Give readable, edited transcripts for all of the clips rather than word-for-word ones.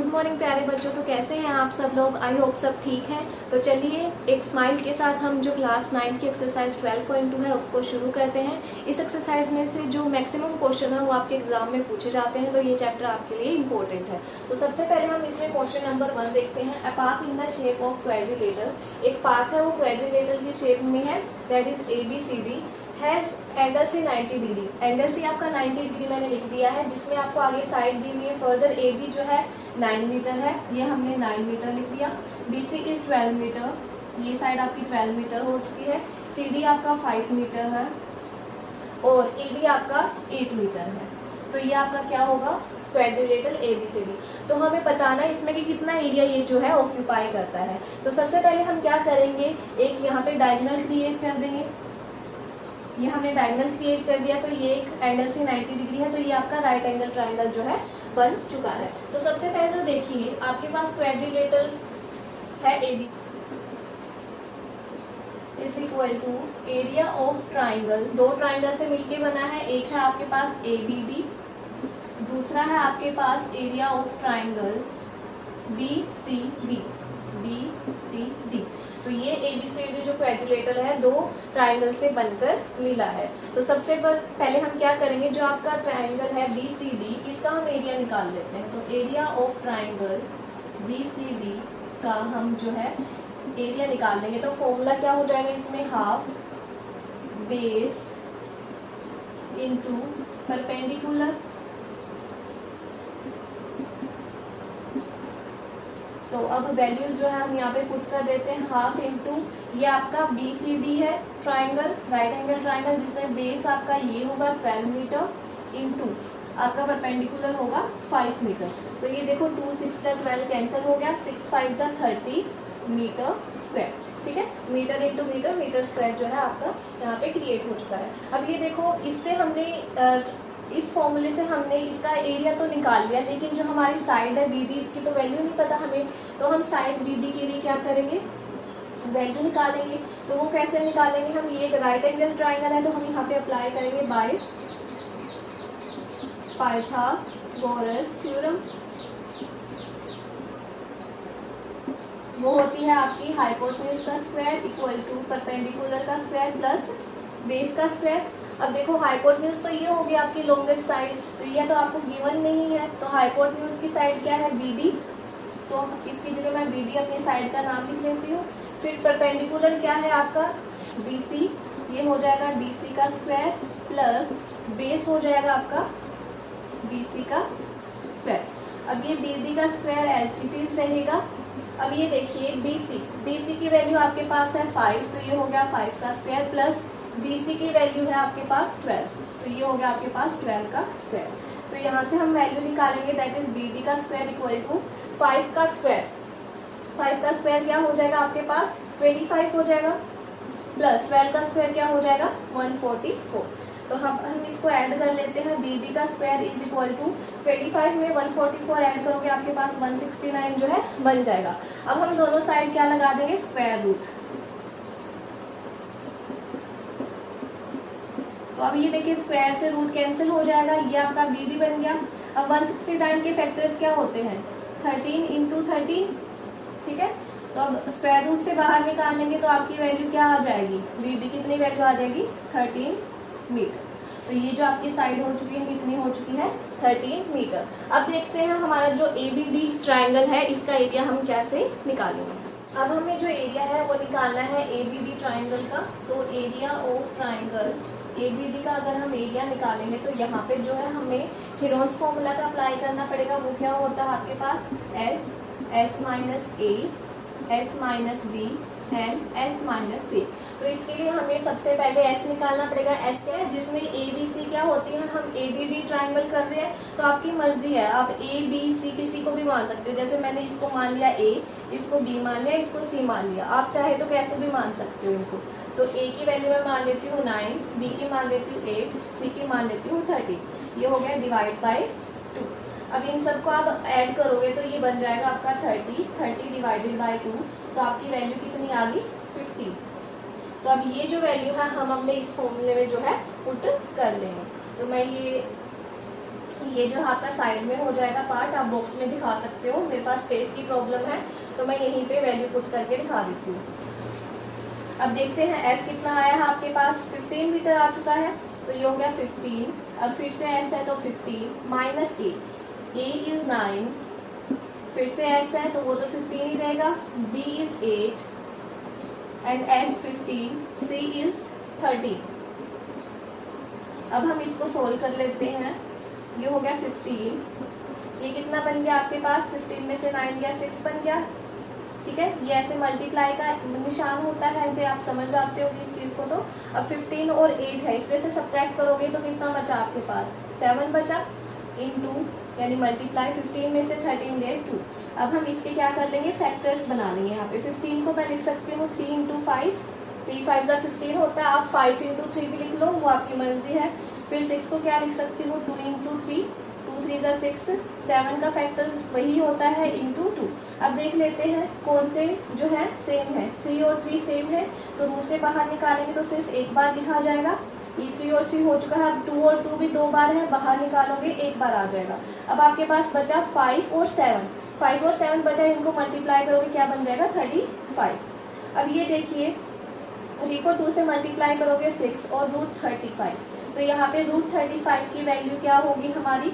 Morning प्यारे बच्चों। तो कैसे हैं आप सब लोग? आई होप सब ठीक हैं। तो चलिए एक स्माइल के साथ हम जो क्लास 9 की एक्सरसाइज 12.2 है उसको शुरू करते हैं। इस एक्सरसाइज में से जो मैक्सिमम क्वेश्चन है वो आपके एग्जाम में पूछे जाते हैं, तो ये चैप्टर आपके लिए इंपॉर्टेंट है। तो सबसे पहले हम इसमें क्वेश्चन नंबर 1 देखते हैं। A park in the shape of quadrilateral. एक पार्क है वो क्वाड्रिलेटरल की शेप में है, that is ABCD has angle से 90 डिग्री। एंगल से आपका 90 डिग्री मैंने लिख दिया है, जिसमें आपको आगे साइड दी हुई है। फर्दर AB जो है 9 मीटर है, ये हमने 9 मीटर लिख दिया। BC इज 12 मीटर, ये साइड आपकी 12 मीटर हो चुकी है। CD आपका 5 मीटर है और ED आपका 8 मीटर है। तो ये आपका क्या होगा? Quadrilateral ABCD। तो हमें बताना है इसमें कि कितना एरिया ये जो है ऑक्यूपाई करता है। तो सबसे पहले हम क्या करेंगे, एक यहाँ पे डायगोनल क्रिएट कर देंगे। ये हमने डायगोनल क्रिएट कर दिया, तो ये एक एंगल से 90 डिग्री है, तो ये आपका राइट एंगल ट्राइंगल जो है बन चुका है। तो सबसे पहले तो देखिए आपके पास क्वाड्रिलेटरल है AB is equal to area of triangle. दो ट्राइंगल से मिलके बना है, एक है आपके पास ABD, दूसरा है आपके पास एरिया ऑफ ट्राइंगल BCD। तो ये ABCD जो क्वाड्रिलेटरल है दो ट्राइंगल से बनकर मिला है। तो सबसे पहले हम क्या करेंगे, जो आपका ट्राइंगल है BCD इसका हम एरिया निकाल लेते हैं। तो एरिया ऑफ ट्राइंगल BCD का हम जो है एरिया निकाल लेंगे। तो फॉर्मूला क्या हो जाएगा इसमें, हाफ बेस इंटू परपेंडिकुलर। तो अब वैल्यूज जो है हम यहाँ पे पुट कर देते हैं। हाफ इंटू ये आपका BCD है ट्राइंगल, राइट एंगल ट्राइंगल, जिसमें बेस आपका ये होगा 12 मीटर इंटू आपका परपेंडिकुलर होगा 5 मीटर। तो ये देखो 2 6 12 कैंसिल हो गया, 6 5 30 मीटर स्क्वायर। ठीक है, metre into metre, metre square जो है आपका यहाँ पे क्रिएट हो चुका है। अब ये देखो इससे हमने इस फॉर्मूले से हमने इसका एरिया तो निकाल लिया, लेकिन जो हमारी साइड है BD इसकी तो वैल्यू नहीं पता हमें। तो हम साइड BD के लिए क्या करेंगे, वैल्यू निकालेंगे। तो वो कैसे निकालेंगे हम, ये एक राइट एंगल ट्राइंगल है तो हम यहाँ पे अप्लाई करेंगे बाय पाइथागोरस थ्योरम। वो होती है आपकी हाइपोटेन्यूज का स्क्वायर इक्वल टू परपेंडिकुलर का स्क्वायर प्लस बेस का स्क्वायर। अब देखो हाइपोटेन्यूज तो ये होगी आपकी लॉन्गेस्ट साइड, तो ये तो आपको गिवन नहीं है। तो हाइपोटेन्यूज की साइड क्या है, BD। तो इसकी जगह मैं BD अपनी साइड का नाम लिख लेती हूँ। फिर परपेंडिकुलर क्या है आपका BC, ये हो जाएगा DC का स्क्वायर प्लस बेस हो जाएगा आपका BC का स्क्वायर। अब ये BD का स्क्वायर एज इट इज रहेगा। अब ये देखिए DC की वैल्यू आपके पास है 5, तो ये हो गया 5 का स्क्वायर प्लस BC की वैल्यू है आपके पास 12, तो ये हो गया आपके पास 12 का स्क्वायर। तो यहाँ से हम वैल्यू निकालेंगे, दैट इज BD का स्क्वायर इक्वल टू 5 का स्क्वायर। 5 का स्क्वायर क्या हो जाएगा आपके पास 25 हो जाएगा, प्लस 12 का स्क्वायर क्या हो जाएगा 144। तो हम इसको ऐड कर लेते हैं। BD का स्क्वायर इज इक्वल टू 25 में 144 ऐड करोगे आपके पास 169 जो है बन जाएगा। अब हम दोनों साइड क्या लगा देंगे, स्क्वायर रूट। तो अब ये देखिए स्क्वायर से रूट कैंसिल हो जाएगा, ये आपका BD बन गया। अब 169 के फैक्टर्स क्या होते हैं, 13 इंटू 13। ठीक है, तो अब स्क्वायर रूट से बाहर निकालेंगे तो आपकी वैल्यू क्या आ जाएगी, BD कितनी वैल्यू आ जाएगी 13 मीटर। तो ये जो आपकी साइड हो चुकी है कितनी हो चुकी है 13 मीटर। अब देखते हैं हमारा जो ABD ट्राइंगल है इसका एरिया हम कैसे निकालेंगे। अब हमें जो एरिया है वो निकालना है ABD ट्राइंगल का। तो एरिया ऑफ ट्राइंगल ABD का अगर हम एरिया निकालेंगे तो यहाँ पे जो है हमें हेरोन्स फॉर्मूला का अप्लाई करना पड़ेगा। वो क्या होता है आपके पास S minus A, S minus B and S minus C। तो इसके लिए हमें सबसे पहले S निकालना पड़ेगा। S क्या है, जिसमें ABC क्या होती है, हम ABD ट्राइंगल कर रहे हैं तो आपकी मर्जी है, आप A B C किसी को भी मान सकते हो। जैसे मैंने इसको मान लिया A, इसको B मान लिया, इसको C मान लिया, आप चाहे तो कैसे भी मान सकते हो इनको। तो A की वैल्यू मैं मान लेती हूँ 9, B की मान लेती हूँ 8, C की मान लेती हूँ 30। ये हो गया डिवाइड बाय 2। अब इन सबको आप ऐड करोगे तो ये बन जाएगा आपका 30 डिवाइडेड बाय 2, तो आपकी वैल्यू कितनी आ गई 15। तो अब ये जो वैल्यू है हम अपने इस फॉर्मूले में जो है पुट कर लेंगे। तो मैं ये ये जो आपका साइड में हो जाएगा पार्ट, आप बॉक्स में दिखा सकते हो। मेरे पास स्पेस की प्रॉब्लम है तो मैं यहीं पे वैल्यू पुट करके दिखा देती हूँ। अब देखते हैं एस कितना आया है आपके पास, 15 मीटर आ चुका है, तो ये हो गया 15। अब फिर से एस है तो 15 माइनस ए इज 9, फिर से एस है तो वो तो 15 ही रहेगा, B is 8 and S 15, C is 13। अब हम इसको सोल्व कर लेते हैं। ये हो गया 15, ये कितना बन गया आपके पास, 15 में से 9 गया 6 बन गया, ठीक है। ये ऐसे मल्टीप्लाई का निशान होता है, ऐसे आप समझ जाते हो इस चीज को। तो अब 15 और 8 है, इसमें से सब्ट्रैक्ट करोगे तो कितना बचा आपके पास, 7 बचा, इनटू यानी मल्टीप्लाई 15 में से 13 गए 2। अब हम इसके क्या कर लेंगे, फैक्टर्स बना लेंगे। यहाँ पे 15 को मैं लिख सकती हूँ 3 इंटू 5, 3 5 15 होता है, आप 5 इंटू 3 भी लिख लो, वो आपकी मर्जी है। फिर 6 को क्या लिख सकती हूँ, 2 इंटू 3, 2 3 6, 7 का फैक्टर वही होता है इंटू 2। अब देख लेते हैं कौन से जो है सेम है, 3 और 3 सेम है, तो रूट से बाहर निकालेंगे तो सिर्फ एक बार लिखा जाएगा। ये 3 और 3 हो चुका है, अब 2 और 2 भी 2 बार है, बाहर निकालोगे एक बार आ जाएगा। अब आपके पास बचा 5 और 7, 5 और 7 बचा, इनको मल्टीप्लाई करोगे क्या बन जाएगा, 35। अब ये देखिए 3 को 2 से मल्टीप्लाई करोगे 6 और रूट 35, तो यहाँ पे रूट 35 की वैल्यू क्या होगी हमारी,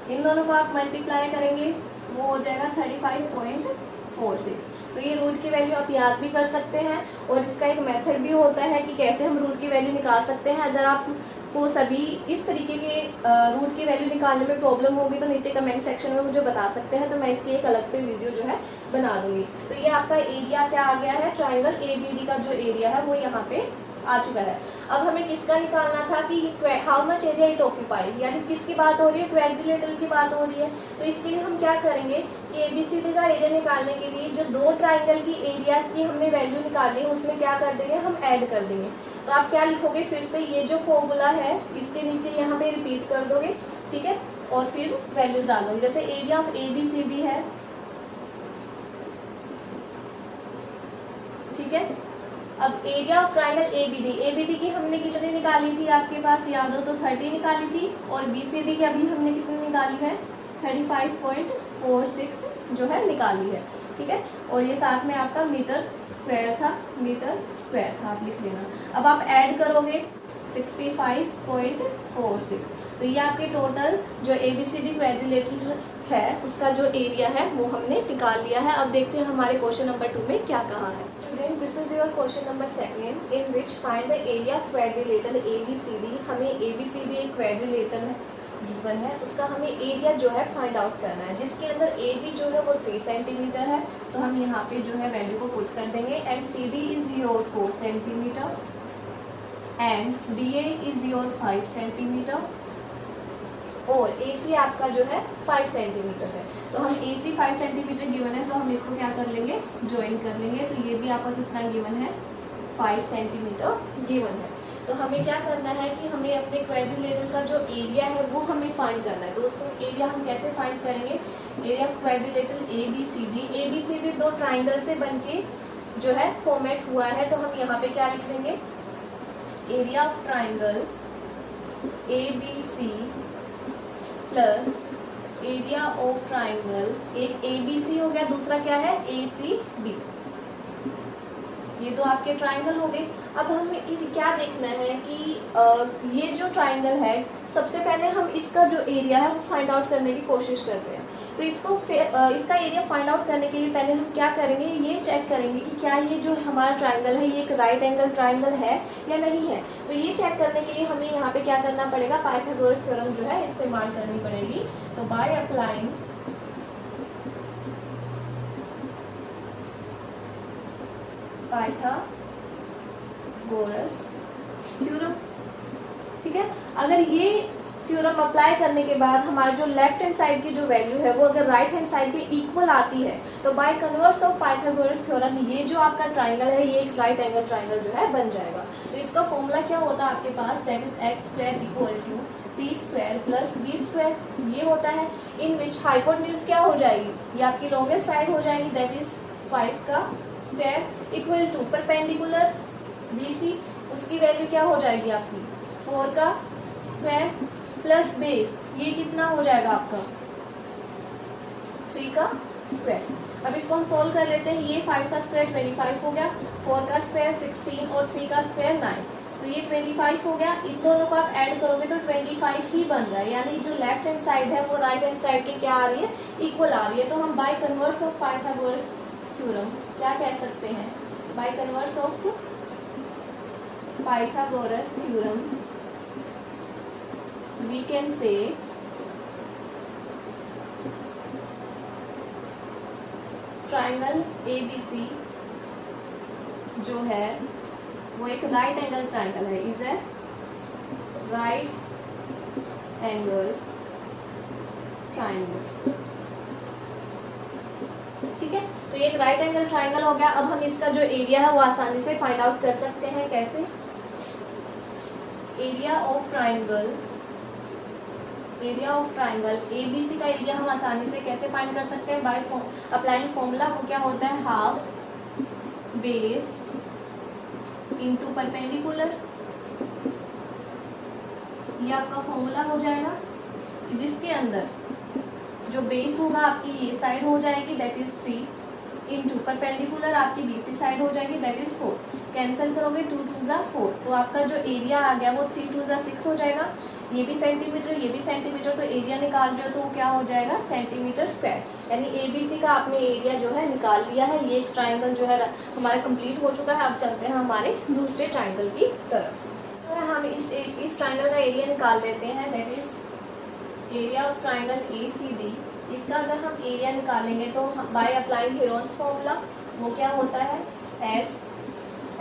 इन दोनों को आप मल्टीप्लाई करेंगे वो हो जाएगा 35.46। तो ये रूट की वैल्यू आप याद भी कर सकते हैं, और इसका एक मेथड भी होता है कि कैसे हम रूट की वैल्यू निकाल सकते हैं। अगर आपको सभी इस तरीके के रूट की वैल्यू निकालने में प्रॉब्लम होगी तो नीचे कमेंट सेक्शन में मुझे बता सकते हैं, तो मैं इसकी एक अलग से वीडियो जो है बना दूंगी। तो ये आपका एरिया क्या आ गया है, ट्राइंगल एबीडी का जो एरिया है वो यहाँ पे आ चुका है। अब हमें किसका निकालना था कि how much area it occupy, यानी किसकी बात हो रही है, क्वाड्रिलेटरल की बात हो रही है। तो इसके लिए हम क्या करेंगे कि एबीसीडी का एरिया निकालने के लिए जो दो ट्राइंगल की एरियाज की हमने वैल्यू निकाली है उसमें क्या कर देंगे, हम ऐड कर देंगे। तो आप क्या लिखोगे, फिर से ये जो फॉर्मूला है इसके नीचे यहाँ पे रिपीट कर दोगे, ठीक है, और फिर वैल्यूज डालोगे। जैसे एरिया ऑफ एबीसीडी है, ठीक है। अब area of triangle ABD, ABD की हमने कितनी निकाली थी आपके पास याद हो तो 30 निकाली थी, और बीसीडी की अभी हमने कितनी निकाली है 35.46 जो है निकाली है, ठीक है। और ये साथ में आपका मीटर स्क्वायर था, मीटर स्क्वायर था, आप लिख लेना। अब आप ऐड करोगे 65.46, तो ये आपके टोटल जो एबीसीडी क्वाड्रिलेटरल है उसका जो एरिया है वो हमने निकाल लिया है। अब देखते हैं हमारे क्वेश्चन नंबर 2 में क्या कहा है। Student, this is your question number 2 in which find the area of quadrilateral ABCD. हमें एबीसीडी एक क्वाड्रिलेटरल गिवन है, उसका हमें एरिया जो है फाइंड आउट करना है, जिसके अंदर ए बी जो है वो 3 सेंटीमीटर है, तो हम यहाँ पे जो है वैल्यू को पुट कर देंगे। And C D is your 4 centimetre and D A is your 5 centimetre और AC आपका जो है 5 सेंटीमीटर है। तो हम AC 5 सेंटीमीटर गिवन है, तो हम इसको क्या कर लेंगे, ज्वाइन कर लेंगे। तो ये भी आपका कितना गिवन है, 5 सेंटीमीटर गिवन है। तो हमें क्या करना है कि हमें अपने क्वाड्रिलेटरल का जो एरिया है वो हमें फाइंड करना है। तो उसका एरिया हम कैसे फाइंड करेंगे, area of quadrilateral ABCD, ABCD दो ट्राइंगल से बनके जो है फॉर्मेट हुआ है, तो हम यहाँ पे क्या लिख लेंगे, area of triangle ABC plus area of triangle, एक ABC हो गया, दूसरा क्या है ACD, ये तो आपके ट्राइंगल हो गए। अब हमें क्या देखना है कि ये जो ट्राइंगल है सबसे पहले हम इसका जो एरिया है वो फाइंड आउट करने की कोशिश करते हैं। तो इसको इसका एरिया फाइंड आउट करने के लिए पहले हम क्या करेंगे, ये चेक करेंगे कि क्या ये जो हमारा ट्राइंगल है ये एक राइट एंगल ट्राइंगल है या नहीं है। तो ये चेक करने के लिए हमें यहाँ पे क्या करना पड़ेगा, पाइथागोरस थ्योरम जो है इस्तेमाल करनी पड़ेगी। तो बाय अप्लाइंग पाइथागोरस थ्योरम, ठीक है। अगर ये थ्योरम अप्लाई करने के बाद हमारा जो लेफ्ट हैंड साइड की जो वैल्यू है वो अगर राइट हैंड साइड के इक्वल आती है, तो bye converse of Pythagoras theorem ये जो आपका ट्राइंगल है ये एक राइट एंगल ट्राइंगल जो है बन जाएगा। तो इसका फॉर्मूला क्या होता है आपके पास, that is x square equal to p square plus b square, ये होता है। इन विच हाइपोटेन्यूज क्या हो जाएगी, ये आपकी लॉन्गेस्ट साइड हो जाएगी, दैट इज 5 का square equal to perpendicular BC, उसकी वैल्यू क्या हो जाएगी आपकी 4 का स्क्वायर प्लस बेस, ये कितना हो जाएगा आपका 3 का स्क्वायर। अब इसको हम सोल्व कर लेते हैं। ये 5 का स्क्वायर 25 हो गया, 4 का स्क्वायर 16 और 3 का स्क्वायर 9, तो ये 25 हो गया। इन दोनों को आप ऐड करोगे तो 25 ही बन रहा है, यानी जो लेफ्ट हैंड साइड है वो राइट हैंड साइड के क्या आ रही है, इक्वल आ रही है। तो हम by converse of Pythagoras theorem क्या कह सकते हैं, by converse of Pythagoras theorem we can say triangle ABC जो है वो एक राइट एंगल ट्राइंगल है, is a right angle triangle. ठीक है, तो ये एक राइट एंगल ट्राइंगल हो गया। अब हम इसका जो एरिया है वो आसानी से फाइंड आउट कर सकते हैं। कैसे, एरिया ऑफ ट्राइंगल ABC का एरिया हम आसानी से कैसे फाइंड कर सकते हैं, बाय अप्लाइंग फॉर्मूला। वो क्या होता है, हाफ बेस इंटू परपेंडिकुलर, ये आपका फॉर्मूला हो जाएगा, जिसके अंदर जो बेस होगा आपकी ये साइड हो जाएगी दैट इज 3 इंटू परपेंडिकुलर आपकी BC साइड हो जाएगी दैट इज 4। कैंसिल करोगे 2 2 जा 4, तो आपका जो एरिया आ गया वो 3 2 जा 6 हो जाएगा। ये भी सेंटीमीटर ये भी सेंटीमीटर, तो एरिया निकाल रहे हो तो वो क्या हो जाएगा, सेंटीमीटर स्क्वायर। यानी ABC का आपने एरिया जो है निकाल लिया है। ये एक ट्राइंगल जो है हमारा कंप्लीट हो चुका है। अब चलते हैं हमारे दूसरे ट्राइंगल की तरफ। तो हम इस ट्राइंगल का एरिया निकाल लेते हैं, that is area of triangle ACD। इसका अगर हम एरिया निकालेंगे तो बाय अप्लाइंग हेरोन्स फॉर्मूला, वो क्या होता है,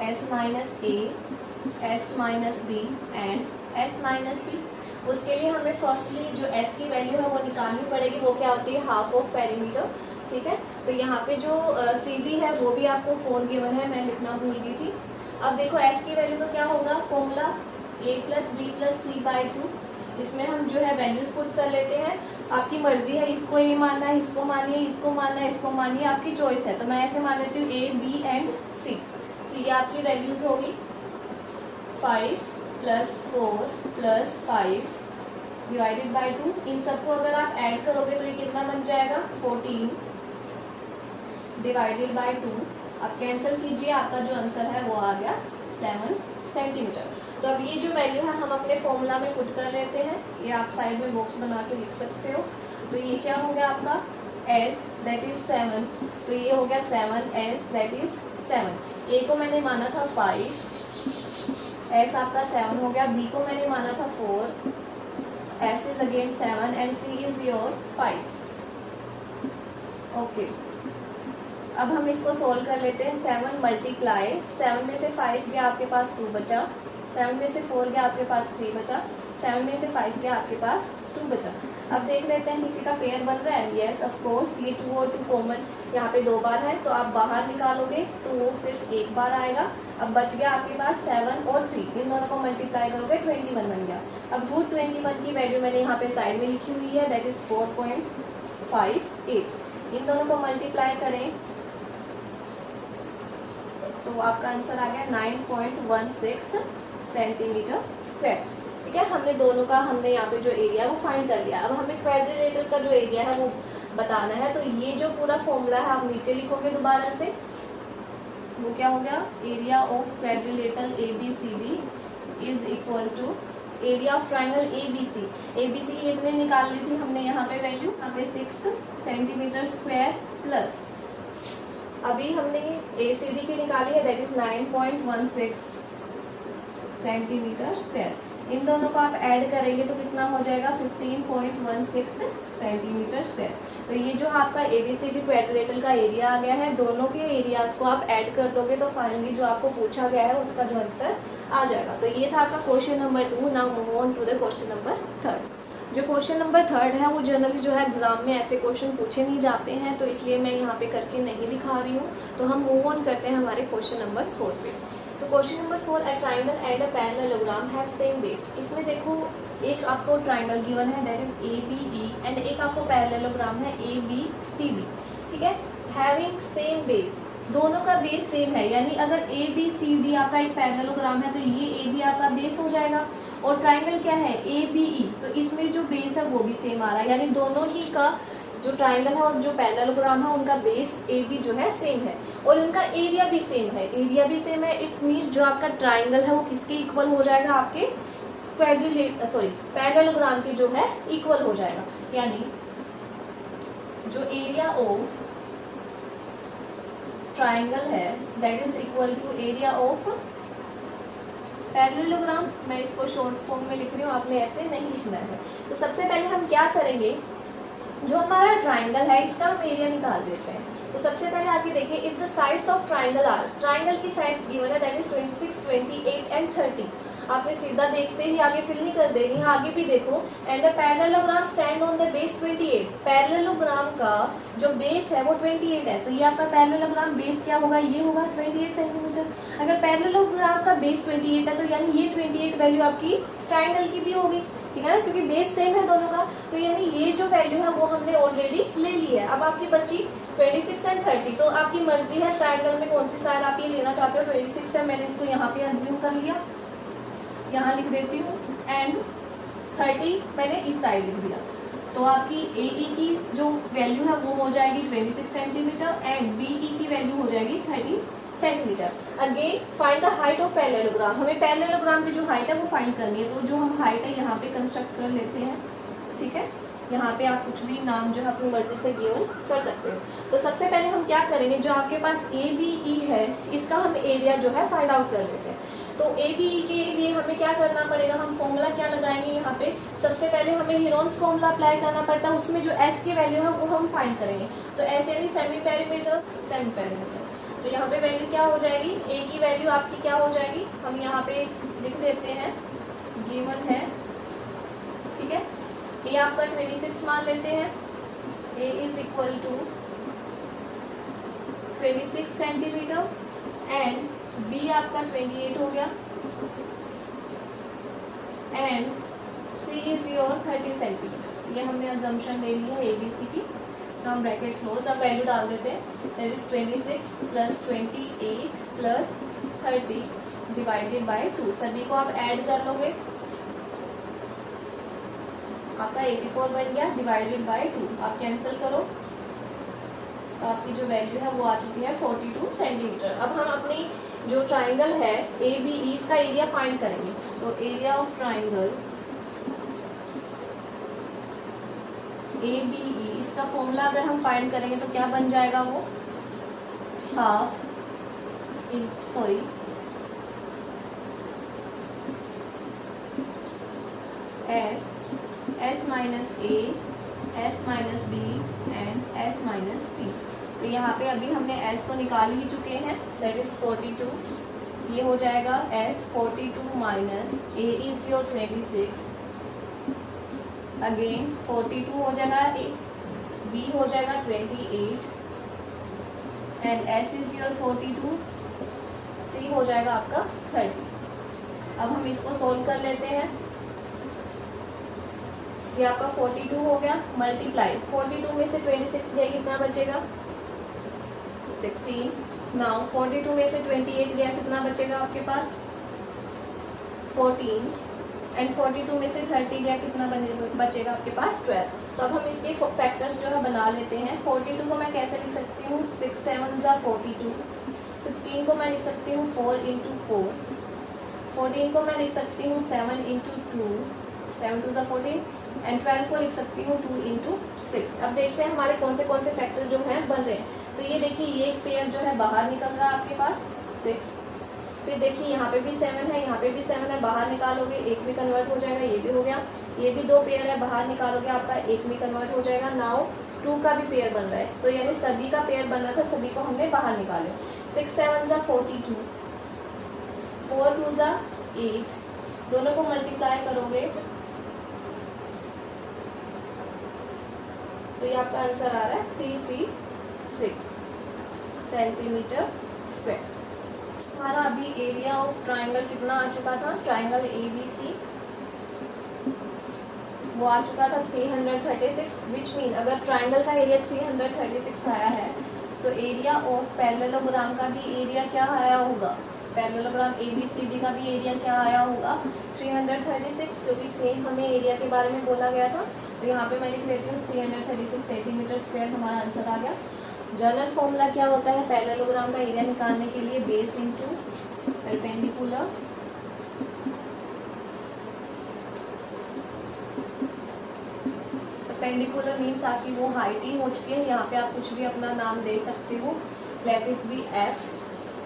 S minus A, S minus B and S minus C। उसके लिए हमें फर्स्टली जो S की वैल्यू है वो निकालनी पड़ेगी, वो क्या होती है, हाफ ऑफ पेरीमीटर। ठीक है, तो यहाँ पे जो CD है वो भी आपको 4 गिवन है, मैं लिखना भूल गई थी। अब देखो S की वैल्यू तो क्या होगा, formula A plus B plus C/2। इसमें हम जो है वैल्यूज पुट कर लेते हैं। आपकी मर्जी है, इसको ये मानना है, इसको मानिए, इसको मानना है, इसको मानिए, आपकी चॉइस है। तो मैं ऐसे मान लेती हूँ A, B एंड C। तो ये आपकी वैल्यूज होगी 5 प्लस 4 प्लस 5 डिवाइडेड बाई 2। इन सबको अगर आप ऐड करोगे तो ये कितना बन जाएगा, 14 डिवाइडेड बाई 2। अब कैंसिल कीजिए, आपका जो आंसर है वो आ गया 7 सेंटीमीटर। तो अब ये जो वैल्यू है हम अपने फॉर्मूला में पुट कर लेते हैं। ये आप साइड में बॉक्स बना के लिख सकते हो। तो ये क्या हो गया आपका, S दैट इज 7, तो ये हो गया 7S दैट इज 7। A को मैंने माना था 5, S आपका 7 हो गया। B को मैंने माना था 4, S is again 7 and C is your 5। Okay, अब हम इसको सोल्व कर लेते हैं। 7 मल्टीप्लाई 7 में से 5 गया आपके पास 2 बचा, 7 में से 4 गया आपके पास 3 बचा, 7 में से 5 गया आपके पास 2 बचा। अब देख लेते हैं किसी का पेयर बन रहा है। यस ऑफ कोर्स, ये 2 और 2 कॉमन यहाँ पे 2 बार है, तो आप बाहर निकालोगे तो वो सिर्फ 1 बार आएगा। अब बच गया आपके पास 7 और 3, इन दोनों को मल्टीप्लाई करोगे 21 बन गया। अब रूट 21 की वैल्यू मैंने यहाँ पे साइड में लिखी हुई है, दैट इज 4.58। इन दोनों को मल्टीप्लाई करें तो आपका आंसर आ गया 9.16 सेंटीमीटर स्क्वायर। ठीक है, हमने दोनों का यहाँ पे जो एरिया है वो फाइंड कर लिया। अब हमें क्वाड्रिलेटरल का जो एरिया है वो बताना है। तो ये जो पूरा फॉर्मूला है आप नीचे लिखोगे दोबारा से, वो क्या हो गया, area of quadrilateral ABCD is equal to area of triangle ABC की कितने निकाल ली थी हमने यहाँ पे वैल्यू, यहाँ पे 6 सेंटीमीटर स्क्वायर प्लस अभी हमने ACD की निकाली है दैट इज 9.16 सेंटीमीटर स्क्वायर। इन दोनों को आप ऐड करेंगे तो कितना हो जाएगा, 15.16 सेंटीमीटर स्क्वायर। तो ये जो आपका ABCD क्वाड्रिलेटरल का एरिया आ गया है, दोनों के एरियाज को आप ऐड कर दोगे तो फाइनली जो आपको पूछा गया है उसका जो आंसर आ जाएगा। तो ये था आपका question number 2। Now move on to the question number 3। जो क्वेश्चन नंबर 3 है वो जनरली जो है एग्जाम में ऐसे क्वेश्चन पूछे नहीं जाते हैं, तो इसलिए मैं यहाँ पे करके नहीं दिखा रही हूँ। तो हम मूव ऑन करते हैं हमारे क्वेश्चन नंबर 4 पे। तो question number 4, a triangle and a parallelogram have same base. इसमें देखो एक आपको ट्राइंगल गिवन है दैट इज ABE एंड एक आपको पैरेललोग्राम है ABCD। ठीक है, हैविंग सेम बेस, दोनों का बेस सेम है। यानी अगर ABCD आपका एक पैरेललोग्राम है तो ये AB आपका बेस हो जाएगा और ट्राइंगल क्या है ABE, तो इसमें जो बेस है वो भी सेम आ रहा है, यानी दोनों ही का जो ट्राइंगल है और जो पैरेललोग्राम है उनका बेस AB जो है सेम है और उनका एरिया भी सेम है। एरिया भी सेम है, इट्स मीन्स जो आपका ट्राइंगल है वो किसके इक्वल हो जाएगा, आपके पैरेललोग्राम के जो है इक्वल हो जाएगा। यानी जो एरिया ऑफ ट्राइंगल है that is equal to area of parallelogram. मैं इसको शॉर्ट फॉर्म में लिख रही हूँ, आपने ऐसे नहीं लिखना है। तो सबसे पहले हम क्या करेंगे, जो हमारा ट्राइंगल है इसका हम एरिया निकाल देते हैं। तो सबसे पहले आगे देखिए, if the sides of triangle are, triangle की साइड्स गिवन है दैट इज 26, 28 एंड 30। आपने सीधा देखते ही आगे फिल नहीं कर देनी, आगे भी देखो। And the parallelogram stand on the base 28, parallelogram का जो बेस है वो 28 है, तो ये आपका पैरेललोग्राम बेस क्या होगा, ये होगा 28 सेंटीमीटर। अगर पैरेललोग्राम का बेस 28 है तो यानी ये 28 वैल्यू आपकी ट्राइंगल की भी होगी, ठीक है ना, क्योंकि बेस सेम है दोनों का। तो यानी ये जो वैल्यू है वो हमने ऑलरेडी ले ली है। अब आपकी बची 26 एंड 30, तो आपकी मर्जी है ट्राइंगल में कौन सी साइड आप ये लेना चाहते हो। 26 है, मैंने इसको यहाँ पे अज्यूम कर लिया, यहाँ लिख देती हूँ, एंड 30 मैंने इस साइड लिख दिया। तो आपकी AE की जो वैल्यू है वो हो जाएगी 26 सेंटीमीटर एंड BE की वैल्यू हो जाएगी 30 centimetre. Again find the height of parallelogram, हमें पैरेललोग्राम की जो हाइट है वो फाइंड करनी है। तो जो हम हाइट है यहाँ पे कंस्ट्रक्ट कर लेते हैं, ठीक है। यहाँ पे आप कुछ भी नाम जो है अपनी मर्जी से गिवन कर सकते हो। तो सबसे पहले हम क्या करेंगे, जो आपके पास ABE है इसका हम एरिया जो है फाइंड आउट कर लेते हैं। तो ABE के लिए हमें क्या करना पड़ेगा, हम फॉर्मूला क्या लगाएंगे यहाँ पे, सबसे पहले हमें हीरोन्स फॉर्मूला अप्लाई करना पड़ता है, उसमें जो S की वैल्यू है वो हम फाइंड करेंगे। तो S यानी सेमी पेरीमीटर। तो यहाँ पे वैल्यू क्या हो जाएगी, A की वैल्यू आपकी क्या हो जाएगी, हम यहाँ पे लिख देते हैं, गिवन है, ठीक है। A आपका 26 मान लेते हैं, A is equal to 26 centimetre and B आपका 28 हो गया and C is your 30 centimetre. ये हमने अजम्पशन ले ली है ABC की। हम ब्रैकेट क्लोज, अब वैल्यू डाल देते हैं, that is 26 plus 28 plus 30 divided by 2। सभी को आप ऐड कर लोगे, आपका 84 बन गया, डिवाइडेड बाय 2 आप कैंसिल करो, तो आपकी जो वैल्यू है वो आ चुकी है 42 सेंटीमीटर। अब हम अपनी जो ट्राइंगल है ABE इसका एरिया फाइंड करेंगे। तो एरिया ऑफ ट्राइंगल ABE इसका फॉर्मूला अगर हम फाइंड करेंगे तो क्या बन जाएगा, वो half S minus A, S minus B and S minus C। तो यहाँ पे अभी हमने S तो निकाल ही चुके हैं, दैट इज 42। ये हो जाएगा S 42 minus A is your 26, again 42 हो जाएगा, B हो जाएगा 28 and S is your 42, C हो जाएगा आपका 30। अब हम इसको सोल्व कर लेते हैं। ये आपका 42 हो गया, मल्टीप्लाई 42 में से 26 गया, कितना बचेगा 16। नाउ 42 में से 28 गया, कितना बचेगा आपके पास 14 एंड 42 में से 30 गया, कितना बचेगा आपके पास 12। तो अब हम इसके फैक्टर्स जो है बना लेते हैं। 42 को मैं कैसे लिख सकती हूँ, 6 7 ज़ा 42। 16 को मैं लिख सकती हूँ 4 इंटू 4। 14 को मैं लिख सकती हूँ 7 इंटू 2, 7 2 ज़ा 14 एंड 12 को लिख सकती हूँ 2 इंटू 6। अब देखते हैं हमारे कौन से फैक्टर जो हैं बन रहे हैं। तो ये देखिए, ये एक पेयर जो है बाहर निकल रहा है आपके पास 6, फिर देखिए यहाँ पे भी 7 है, यहाँ पे भी 7 है, बाहर निकालोगे 1 में कन्वर्ट हो जाएगा, ये भी हो गया। ये भी 2 पेयर है, बाहर निकालोगे आपका 1 में कन्वर्ट हो जाएगा। नाउ 2 का भी पेयर बन रहा है, तो यानी सभी का पेयर बन रहा था, सभी को हमने बाहर निकाले। 6 7 ज़ा 42, 4 2 ज़ा 8, दोनों को मल्टीप्लाई करोगे तो ये आपका आंसर आ रहा है 336 सेंटीमीटर स्क्वायर। हमारा अभी एरिया ऑफ ट्राइंगल कितना आ चुका था, ट्राइंगल ABC वो आ चुका था 336, विच मीन अगर ट्राइंगल का एरिया 336 आया है तो एरिया ऑफ पैरेललोग्राम का भी एरिया क्या आया होगा पैरेललोग्राम ABCD का भी एरिया क्या आया होगा 336, क्योंकि सेम हमें एरिया के बारे में बोला गया था। तो यहाँ पे मैं लिख लेती हूँ 336 सेंटीमीटर स्क्वायर हमारा आंसर आ गया। जनरल फॉर्मूला क्या होता है पैरेललोग्राम का एरिया निकालने के लिए, base into perpendicular perpendicular means आपकी वो हाइट ही हो चुकी है। यहाँ पे आप कुछ भी अपना नाम दे सकते हो, लेट इट बी एफ।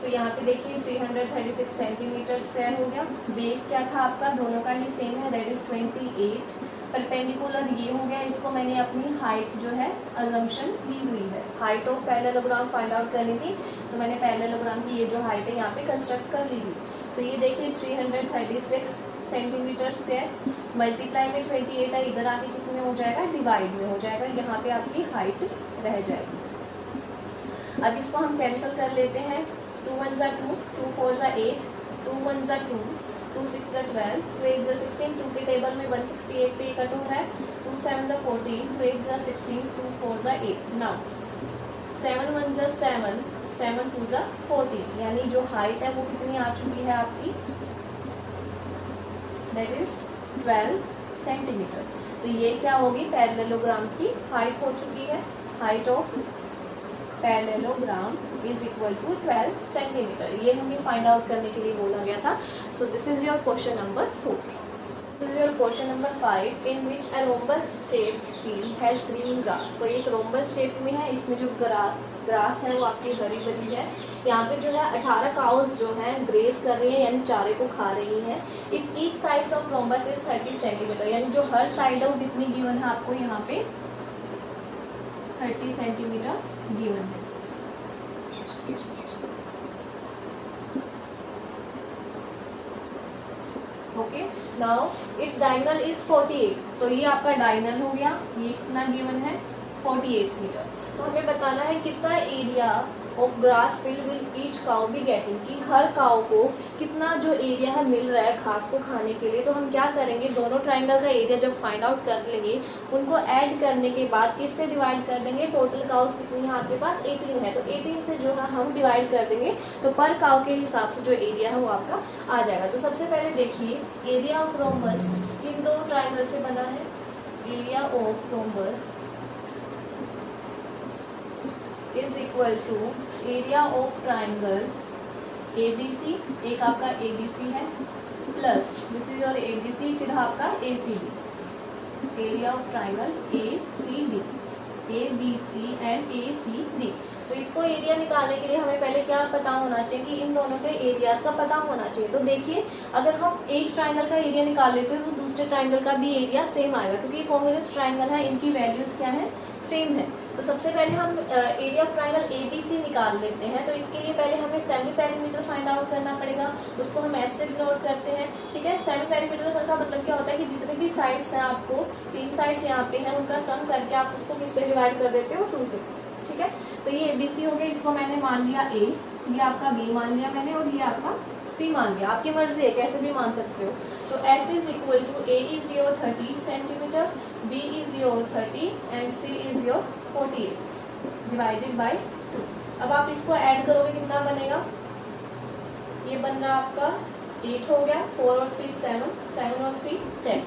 तो यहाँ पे देखिए 336 सेंटीमीटर स्क्वायर हो गया। बेस क्या था आपका, दोनों का ही सेम है, दैट इज 28। परपेंडिकुलर ये हो गया, इसको मैंने अपनी हाइट जो है अजम्पशन ली हुई है, height of parallelogram find out करनी थी, तो मैंने पैरेललोग्राम की ये जो हाइट है यहाँ पे कंस्ट्रक्ट कर ली थी। तो ये देखिए 336 सेंटीमीटर स्क्वायर मल्टीप्लाई में 28 है, इधर आके किस में हो जाएगा, डिवाइड में हो जाएगा, यहाँ पे आपकी हाइट रह जाएगी। अब इसको हम कैंसिल कर लेते हैं, 2 1 ज़ा 2, 2 4 ज़ा 8, 2 1 ज़ा 2, 2 6 ज़ा 12, 2 8 ज़ा 16, 2 के टेबल में 168 पे कट हो रहा है, 2 7 ज़ा 14, 2 8 ज़ा 16, 2 4 ज़ा 8। नाउ 7 1 ज़ा 7, 7 2 ज़ा 14, यानी जो हाइट है वो कितनी आ चुकी है आपकी, दैट इज 12 सेंटीमीटर। तो ये क्या होगी, पैरेललोग्राम की हाइट हो चुकी है। Height of parallelogram is equal to 12 centimetre. ये हमें फाइंड आउट करने के लिए बोला गया था। So this is your question number 4। This is your question number 5, in which a rhombus shaped field has green grass. तो एक रोम्बस शेप में है, इसमें जो ग्रास है वो आपकी हरी भरी है। यहाँ पे जो है 18 काउज जो है ग्रेस कर रही है, यानी चारे को खा रही है। If each sides of rhombus is 30 centimetre, यानी जो हर साइड है वो कितनी गिवन है आपको, यहाँ पे 30 सेंटीमीटर गिवन है। ओके, नाउ इस डायगोनल इज 48, तो ये आपका डायगोनल हो गया, ये कितना गिवन है 48 मीटर। तो हमें बताना है कितना area of grass field will each cow be getting, कि हर काउ को कितना जो एरिया है मिल रहा है घास को खाने के लिए। तो हम क्या करेंगे, दोनों ट्राइंगल का एरिया जब फाइंड आउट कर लेंगे, उनको ऐड करने के बाद किससे डिवाइड कर देंगे, टोटल काउस कितनी है आपके पास 18 है, तो 18 से जो है हम डिवाइड कर देंगे, तो पर काउ के हिसाब से जो एरिया है वो आपका आ जाएगा। तो सबसे पहले देखिए एरिया ऑफ रोम्बस इन दो ट्राइंगल से बना है, area of rhombus is equal to area of triangle ABC, एक आपका ABC है, plus this is your ABC, फिर आपका ACD, area of triangle ACD, ABC and ACD। तो इसको एरिया निकालने के लिए हमें पहले क्या पता होना चाहिए, कि इन दोनों के एरियाज का पता होना चाहिए। तो देखिए अगर हम एक ट्राइंगल का एरिया निकाल लेते हैं तो दूसरे ट्राइंगल का भी एरिया सेम आएगा, क्योंकि कॉन्ग्रुएंस ट्राइंगल है, इनकी वैल्यूज क्या है, सेम है। तो सबसे पहले हम एरिया ऑफ ट्राइंगल ABC निकाल लेते हैं। तो इसके लिए पहले हमें सेमी पेरीमीटर फाइंड आउट करना पड़ेगा, उसको हम ऐसे नोट करते हैं, ठीक है। सेमी पेरीमीटर का मतलब क्या होता है कि जितने भी साइड्स हैं, आपको 3 साइड्स यहाँ पे हैं, उनका सम करके आप उसको किससे डिवाइड कर देते हो, 2 से, ठीक है। तो ये ABC हो गया, इसको मैंने मान लिया A, ये आपका B मान लिया मैंने, और ये आपका C मान लिया, आपकी मर्जी है कैसे भी मान सकते हो। तो S is equal to A is your 30 centimetre, B is your 30 and C is your 48 divided by 2। अब आप इसको ऐड करोगे कितना बनेगा, ये बन रहा आपका 8 हो गया, 4 और 3 7, 7 और 3 10,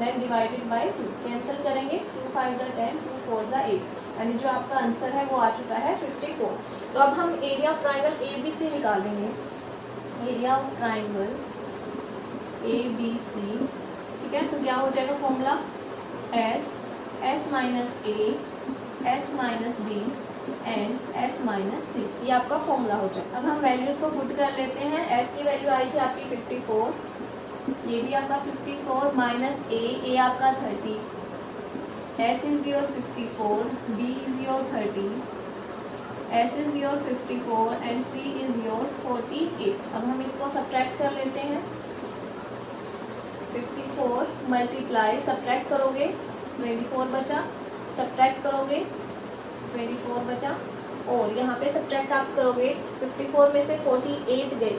देन डिवाइडेड बाय 2, कैंसिल करेंगे, 2 5 ज़ा 10, 2 4 ज़ा 8, यानी जो आपका आंसर है वो आ चुका है 54। तो अब हम एरिया ऑफ ट्राइंगल ABC निकालेंगे, एरिया ऑफ ट्राइंगल ABC, ठीक है। तो क्या हो जाएगा formula, S minus A, S minus B and S minus C, ये आपका फॉर्मूला हो जाएगा। अब हम वैल्यूज को पुट कर लेते हैं। S की वैल्यू आई थी आपकी 54, ये भी आपका 54, माइनस A आपका 30, S is your 54, B is your 30, S is your 54 and C is your 48। अब हम इसको सब्ट्रैक्ट कर लेते हैं, 54 मल्टीप्लाई, सब्ट्रैक्ट करोगे 24 बचा, सब्ट्रैक्ट करोगे 24 बचा, और यहाँ पे सब्ट्रैक्ट आप करोगे 54 में से 48 गए,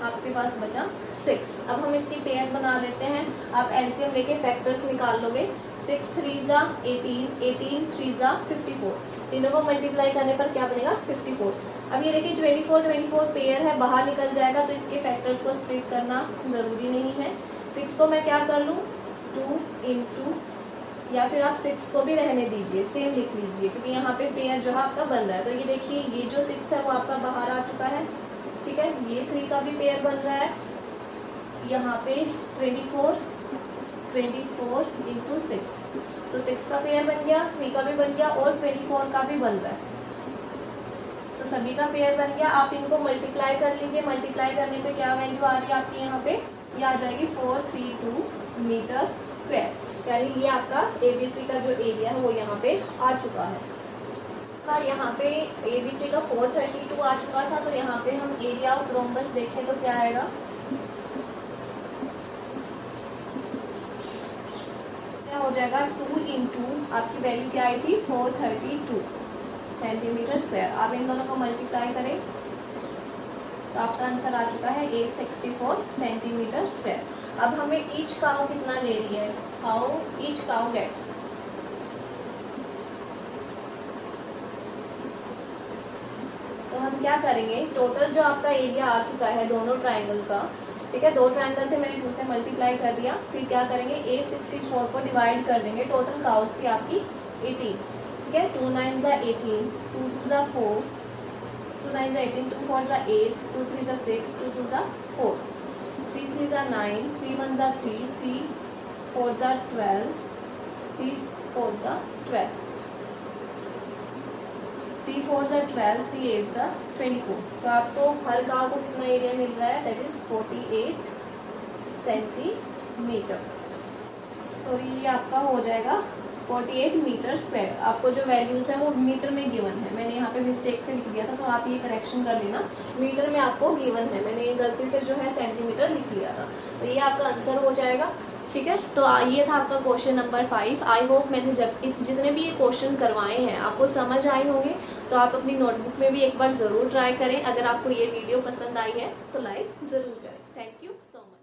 आपके पास बचा 6। अब हम इसकी पेयर बना लेते हैं, आप एलसीएम लेके फैक्टर्स निकाल लोगे, 6 3 ज़ा 18, 18 3 ज़ा 54, तीनों को मल्टीप्लाई करने पर क्या बनेगा 54। अब ये देखिए 24 पेयर है, बाहर निकल जाएगा, तो इसके फैक्टर्स को स्प्लिट करना ज़रूरी नहीं है। 6 को मैं क्या कर लूँ 2 इंटू, या फिर आप 6 को भी रहने दीजिए, सेम लिख लीजिए, क्योंकि यहाँ पे पेयर जो है आपका बन रहा है। तो ये देखिए ये जो 6 है वो आपका बाहर आ चुका है, ठीक है। ये 3 का भी पेयर बन रहा है, यहाँ पे 24 इंटू 6, तो 6 का पेयर बन गया, 3 का भी बन गया और 24 का भी बन रहा है, तो सभी का पेयर बन गया। आप इनको मल्टीप्लाई कर लीजिए, मल्टीप्लाई करने पे क्या वैल्यू आ रही है आपकी यहाँ पे, ये आ जाएगी 432 मीटर स्क्वायर, यानी ये आपका ABC का जो एरिया है वो यहाँ पे आ चुका है। का यहाँ पे ABC का 432 आ चुका था, तो यहाँ पे हम एरिया ऑफ रोम्बस देखें तो क्या आएगा, क्या हो जाएगा 2 इंटू आपकी वैल्यू क्या आई थी 432 सेंटीमीटर स्क्वायर। आप इन दोनों को मल्टीप्लाई करें तो आपका आंसर आ चुका है 864 सेंटीमीटर स्क्वायर। अब हमें ईच काउ कितना ले रही है, हाउ ईच काउ गेट, तो हम क्या करेंगे, टोटल जो आपका एरिया आ चुका है दोनों ट्राइंगल का, ठीक है, 2 ट्राइंगल थे, मैंने 2 से मल्टीप्लाई कर दिया, फिर क्या करेंगे 864 को डिवाइड कर देंगे, टोटल काउस थी आपकी 18, ठीक है, 2 9 ज़ा 18, 2 2 ज़ा 4, 2 9 ज़ा 18, 2 4 ज़ा 8, 2 3 ज़ा 6, 2 2 ज़ा 4, 3 3 ज़ा 9, 3 1 ज़ा 3, 3 4 ज़ा 12, 3 4 ज़ा 12, 3 4 ज़ा 12, 3 8 ज़ा 24। तो आपको हर गाँव को कितना एरिया मिल रहा है, दैट इज 48 सेंटीमीटर, सॉरी ये आपका हो जाएगा 48 मीटर स्क्वायर। आपको जो वैल्यूज है वो मीटर में गिवन है, मैंने यहाँ पे मिस्टेक से लिख दिया था, तो आप ये करेक्शन कर लेना, मीटर में आपको गिवन है, मैंने ये गलती से जो है सेंटीमीटर लिख लिया था, तो ये आपका आंसर हो जाएगा, ठीक है। तो ये था आपका क्वेश्चन नंबर 5। आई होप मैंने जितने भी ये क्वेश्चन करवाए हैं आपको समझ आए होंगे, तो आप अपनी नोटबुक में भी एक बार ज़रूर ट्राई करें। अगर आपको ये वीडियो पसंद आई है तो लाइक ज़रूर करें। Thank you so much.